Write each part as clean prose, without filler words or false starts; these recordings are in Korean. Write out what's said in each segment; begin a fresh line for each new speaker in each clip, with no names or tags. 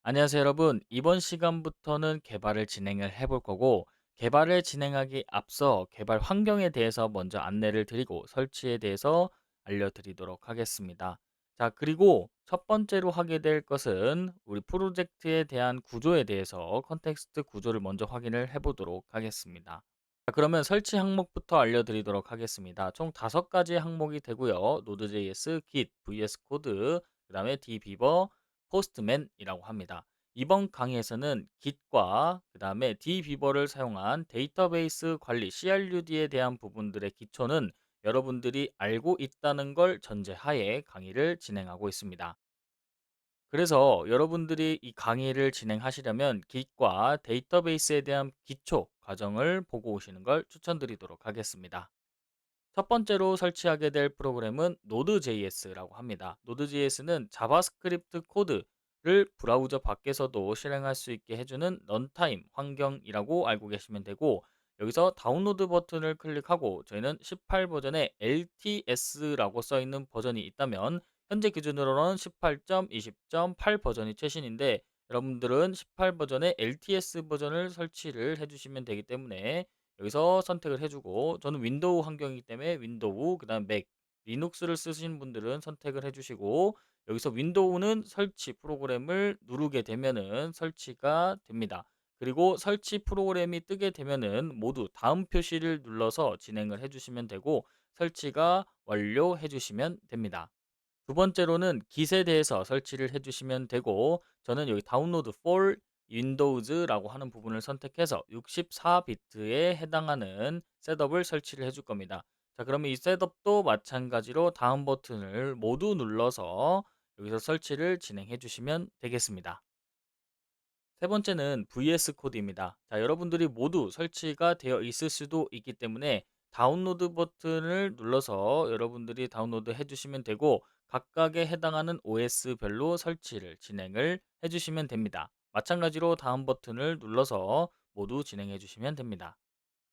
안녕하세요, 여러분. 이번 시간부터는 개발을 진행을 해볼 거고, 개발을 진행하기 앞서 개발 환경에 대해서 먼저 안내를 드리고 설치에 대해서 알려드리도록 하겠습니다. 자, 그리고 첫 번째로 하게 될 것은 우리 프로젝트에 대한 구조에 대해서 컨텍스트 구조를 먼저 확인을 해보도록 하겠습니다. 자, 그러면 설치 항목부터 알려드리도록 하겠습니다. 총 5가지 항목이 되고요. Node.js, Git, VS 코드, 그 다음에 dbeaver, 포스트맨이라고 합니다. 이번 강의에서는 Git과 그 다음에 dbeaver를 사용한 데이터베이스 관리 CRUD에 대한 부분들의 기초는 여러분들이 알고 있다는 걸 전제하에 강의를 진행하고 있습니다. 그래서 여러분들이 이 강의를 진행하시려면 Git과 데이터베이스에 대한 기초 과정을 보고 오시는 걸 추천드리도록 하겠습니다. 첫 번째로 설치하게 될 프로그램은 Node.js라고 합니다. Node.js는 자바스크립트 코드를 브라우저 밖에서도 실행할 수 있게 해주는 런타임 환경이라고 알고 계시면 되고, 여기서 다운로드 버튼을 클릭하고 저희는 18 버전의 LTS라고 써 있는 버전이 있다면 현재 기준으로는 18.20.8 버전이 최신인데, 여러분들은 18 버전의 LTS 버전을 설치를 해주시면 되기 때문에 여기서 선택을 해주고, 저는 윈도우 환경이기 때문에 윈도우, 그 다음 맥, 리눅스를 쓰시는 분들은 선택을 해주시고, 여기서 윈도우는 설치 프로그램을 누르게 되면은 설치가 됩니다. 그리고 설치 프로그램이 뜨게 되면은 모두 다음 표시를 눌러서 진행을 해주시면 되고, 설치가 완료해 주시면 됩니다. 두 번째로는 Git에 대해서 설치를 해주시면 되고, 저는 여기 다운로드 for Windows라고 하는 부분을 선택해서 64비트에 해당하는 셋업을 설치를 해줄 겁니다. 자, 그러면 이 셋업도 마찬가지로 다음 버튼을 모두 눌러서 여기서 설치를 진행해 주시면 되겠습니다. 세 번째는 VS 코드입니다. 자, 여러분들이 모두 설치가 되어 있을 수도 있기 때문에 다운로드 버튼을 눌러서 여러분들이 다운로드 해주시면 되고, 각각에 해당하는 OS별로 설치를 진행을 해주시면 됩니다. 마찬가지로 다음 버튼을 눌러서 모두 진행해 주시면 됩니다.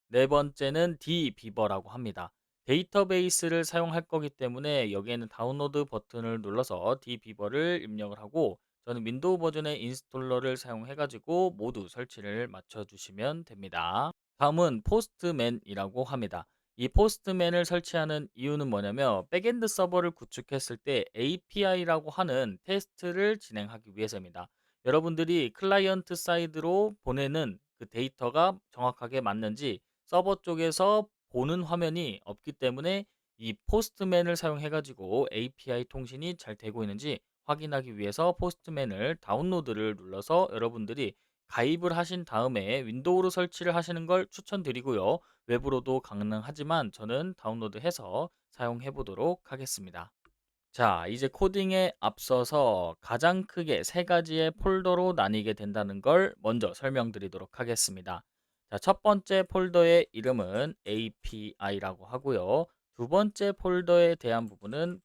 네 번째는 dbeaver라고 합니다. 데이터베이스를 사용할 거기 때문에 여기에는 다운로드 버튼을 눌러서 dbeaver를 입력을 하고, 저는 윈도우 버전의 인스톨러를 사용해 가지고 모두 설치를 맞춰 주시면 됩니다. 다음은 포스트맨이라고 합니다. 이 포스트맨을 설치하는 이유는 뭐냐면 백엔드 서버를 구축했을 때 API라고 하는 테스트를 진행하기 위해서입니다. 여러분들이 클라이언트 사이드로 보내는 그 데이터가 정확하게 맞는지 서버 쪽에서 보는 화면이 없기 때문에 이 포스트맨을 사용해 가지고 API 통신이 잘 되고 있는지 확인하기 위해서 포스트맨을 다운로드를 눌러서 여러분들이 가입을 하신 다음에 윈도우로 설치를 하시는 걸 추천드리고요. 외부로도 가능하지만 저는 다운로드해서 사용해 보도록 하겠습니다. 자, 이제 코딩에 앞서서 가장 크게 세 가지의 폴더로 나뉘게 된다는 걸 먼저 설명드리도록 하겠습니다. 자, 첫 번째 폴더의 이름은 API라고 하고요. 두 번째 폴더에 대한 부분은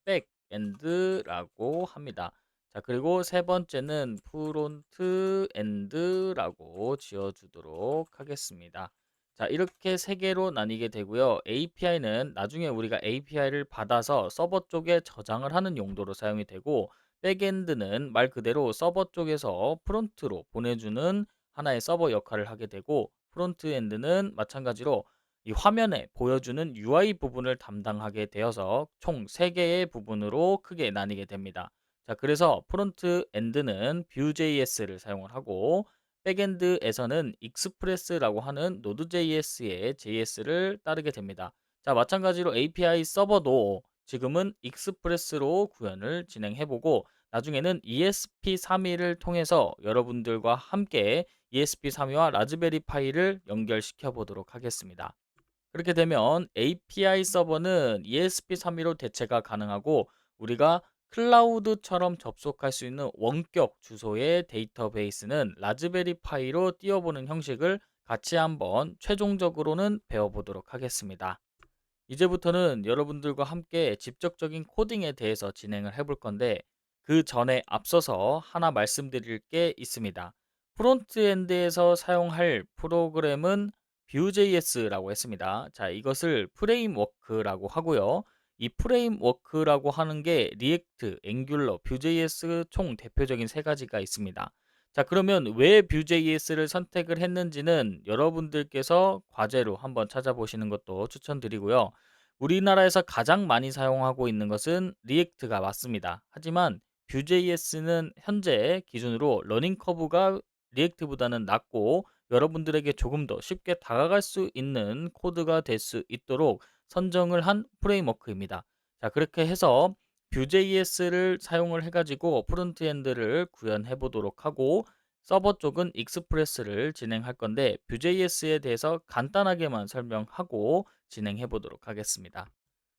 백엔드라고 합니다. 자, 그리고 세 번째는 프론트엔드라고 지어주도록 하겠습니다. 자, 이렇게 세 개로 나뉘게 되고요. API는 나중에 우리가 API를 받아서 서버 쪽에 저장을 하는 용도로 사용이 되고, 백엔드는 말 그대로 서버 쪽에서 프론트로 보내주는 하나의 서버 역할을 하게 되고, 프론트엔드는 마찬가지로 이 화면에 보여주는 UI 부분을 담당하게 되어서 총 3개의 부분으로 크게 나뉘게 됩니다. 자, 그래서 프론트엔드는 Vue.js를 사용을 하고, 백엔드에서는 익스프레스라고 하는 Node.js의 JS를 따르게 됩니다. 자, 마찬가지로 API 서버도 지금은 익스프레스로 구현을 진행해보고, 나중에는 ESP32를 통해서 여러분들과 함께 ESP32와 라즈베리 파이를 연결시켜 보도록 하겠습니다. 그렇게 되면 API 서버는 ESP32로 대체가 가능하고, 우리가 클라우드처럼 접속할 수 있는 원격 주소의 데이터베이스는 라즈베리 파이로 띄워보는 형식을 같이 한번 최종적으로는 배워보도록 하겠습니다. 이제부터는 여러분들과 함께 직접적인 코딩에 대해서 진행을 해볼 건데, 그 전에 앞서서 하나 말씀드릴 게 있습니다. 프론트엔드에서 사용할 프로그램은 Vue.js라고 했습니다. 자, 이것을 프레임워크라고 하고요. 이 프레임워크라고 하는 게 리액트, 앵귤러, Vue.js 총 대표적인 세 가지가 있습니다. 자, 그러면 왜 Vue.js를 선택을 했는지는 여러분들께서 과제로 한번 찾아보시는 것도 추천드리고요. 우리나라에서 가장 많이 사용하고 있는 것은 리액트가 맞습니다. 하지만 Vue.js는 현재 기준으로 러닝 커브가 리액트보다는 낮고 여러분들에게 조금 더 쉽게 다가갈 수 있는 코드가 될 수 있도록 선정을 한 프레임워크입니다. 자, 그렇게 해서 Vue.js를 사용을 해가지고 프론트엔드를 구현해 보도록 하고 서버 쪽은 익스프레스를 진행할 건데 Vue.js에 대해서 간단하게만 설명하고 진행해 보도록 하겠습니다.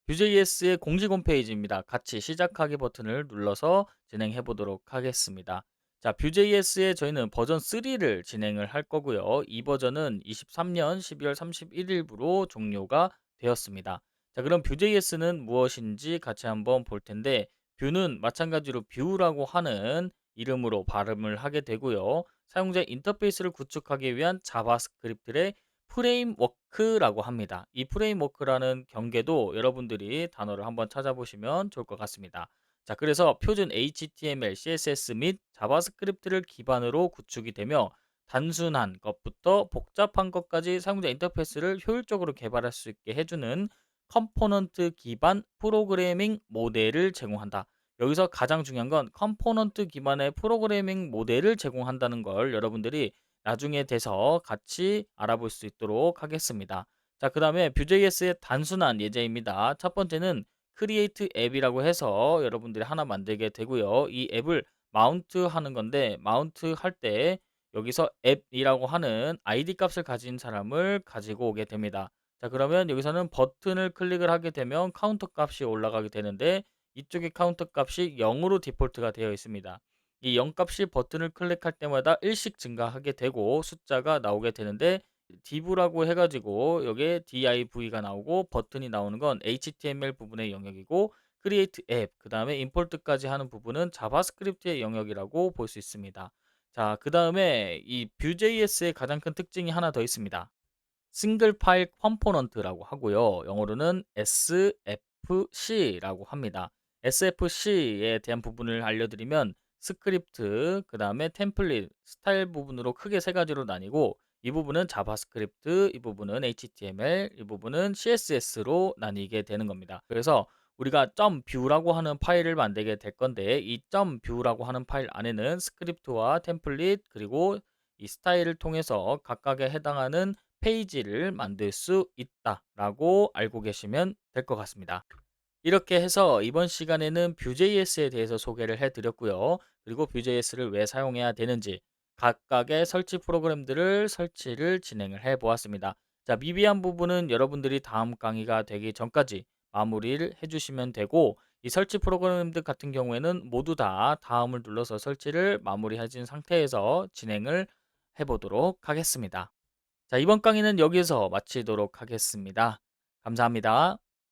Vue.js의 공식 홈페이지입니다. 같이 시작하기 버튼을 눌러서 진행해 보도록 하겠습니다. 자, Vue.js에 저희는 버전 3를 진행을 할 거고요. 이 버전은 23년 12월 31일부로 종료가 되었습니다. 자, 그럼 Vue.js는 무엇인지 같이 한번 볼 텐데 뷰는 마찬가지로 뷰라고 하는 이름으로 발음을 하게 되고요. 사용자 인터페이스를 구축하기 위한 자바스크립트의 프레임워크라고 합니다. 이 프레임워크라는 경계도 여러분들이 단어를 한번 찾아보시면 좋을 것 같습니다. 자, 그래서 표준 HTML, CSS 및 자바스크립트를 기반으로 구축이 되며 단순한 것부터 복잡한 것까지 사용자 인터페이스를 효율적으로 개발할 수 있게 해주는 컴포넌트 기반 프로그래밍 모델을 제공한다. 여기서 가장 중요한 건 컴포넌트 기반의 프로그래밍 모델을 제공한다는 걸 여러분들이 나중에 돼서 같이 알아볼 수 있도록 하겠습니다. 자, 그 다음에 Vue.js의 단순한 예제입니다. 첫 번째는 크리에이트 앱이라고 해서 여러분들이 하나 만들게 되고요. 이 앱을 마운트 하는 건데 마운트 할 때 여기서 앱이라고 하는 아이디 값을 가진 사람을 가지고 오게 됩니다. 자, 그러면 여기서는 버튼을 클릭을 하게 되면 카운터 값이 올라가게 되는데 이쪽에 카운터 값이 0으로 디폴트가 되어 있습니다. 이 0 값이 버튼을 클릭할 때마다 1씩 증가하게 되고 숫자가 나오게 되는데 div라고 해가지고 여기에 div가 나오고 버튼이 나오는 건 HTML 부분의 영역이고 create app 그 다음에 import까지 하는 부분은 자바스크립트의 영역이라고 볼 수 있습니다. 자, 그 다음에 이 Vue.js의 가장 큰 특징이 하나 더 있습니다. 싱글 파일 컴포넌트라고 하고요. 영어로는 SFC라고 합니다. SFC에 대한 부분을 알려드리면 스크립트, 그 다음에 템플릿, 스타일 부분으로 크게 세 가지로 나뉘고 이 부분은 자바스크립트, 이 부분은 HTML, 이 부분은 CSS로 나뉘게 되는 겁니다. 그래서 우리가 .view라고 하는 파일을 만들게 될 건데 이 .view라고 하는 파일 안에는 스크립트와 템플릿 그리고 이 스타일을 통해서 각각에 해당하는 페이지를 만들 수 있다라고 알고 계시면 될 것 같습니다. 이렇게 해서 이번 시간에는 Vue.js에 대해서 소개를 해드렸고요. 그리고 Vue.js를 왜 사용해야 되는지 각각의 설치 프로그램들을 설치를 진행을 해 보았습니다. 자, 미비한 부분은 여러분들이 다음 강의가 되기 전까지 마무리를 해주시면 되고 이 설치 프로그램들 같은 경우에는 모두 다 다음을 눌러서 설치를 마무리해진 상태에서 진행을 해보도록 하겠습니다. 자, 이번 강의는 여기서 마치도록 하겠습니다. 감사합니다.